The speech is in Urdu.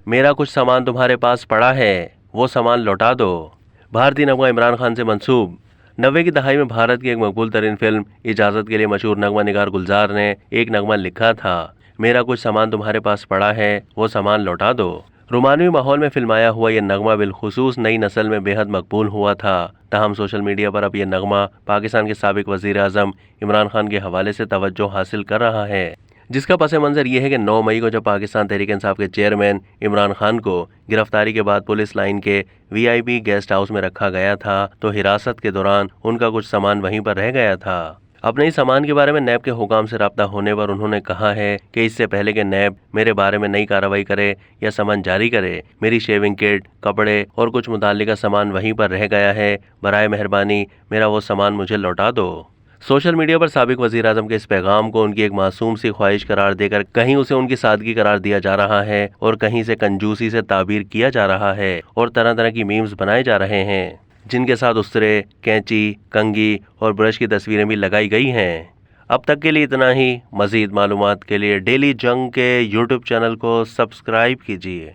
میرا کچھ سامان تمہارے پاس پڑا ہے، وہ سامان لوٹا دو۔ بھارتی نغمہ عمران خان سے منسوب۔ 90 کی دہائی میں بھارت کی ایک مقبول ترین فلم اجازت کے لیے مشہور نغمہ نگار گلزار نے ایک نغمہ لکھا تھا، میرا کچھ سامان تمہارے پاس پڑا ہے، وہ سامان لوٹا دو۔ رومانوی ماحول میں فلمایا ہوا یہ نغمہ بالخصوص نئی نسل میں بے حد مقبول ہوا تھا۔ تاہم سوشل میڈیا پر اب یہ نغمہ پاکستان کے سابق وزیر اعظم عمران خان کے حوالے سے توجہ حاصل کر رہا ہے، جس کا پس منظر یہ ہے کہ 9 مئی کو جب پاکستان تحریک انصاف کے چیئرمین عمران خان کو گرفتاری کے بعد پولیس لائن کے VIP گیسٹ ہاؤس میں رکھا گیا تھا تو حراست کے دوران ان کا کچھ سامان وہیں پر رہ گیا تھا۔ اپنے اس سامان کے بارے میں نیب کے حکام سے رابطہ ہونے پر انہوں نے کہا ہے کہ اس سے پہلے کہ نیب میرے بارے میں نئی کارروائی کرے یا سمن جاری کرے، میری شیونگ کٹ، کپڑے اور کچھ متعلقہ سامان وہیں پر رہ گیا ہے، برائے مہربانی میرا وہ سامان مجھے لوٹا دو۔ سوشل میڈیا پر سابق وزیر اعظم کے اس پیغام کو ان کی ایک معصوم سی خواہش قرار دے کر کہیں اسے ان کی سادگی قرار دیا جا رہا ہے اور کہیں سے کنجوسی سے تعبیر کیا جا رہا ہے اور طرح طرح کی میمز بنائے جا رہے ہیں جن کے ساتھ استرے، کینچی، کنگھی اور برش کی تصویریں بھی لگائی گئی ہیں۔ اب تک کے لیے اتنا ہی۔ مزید معلومات کے لیے ڈیلی جنگ کے YouTube چینل کو سبسکرائب کیجیے۔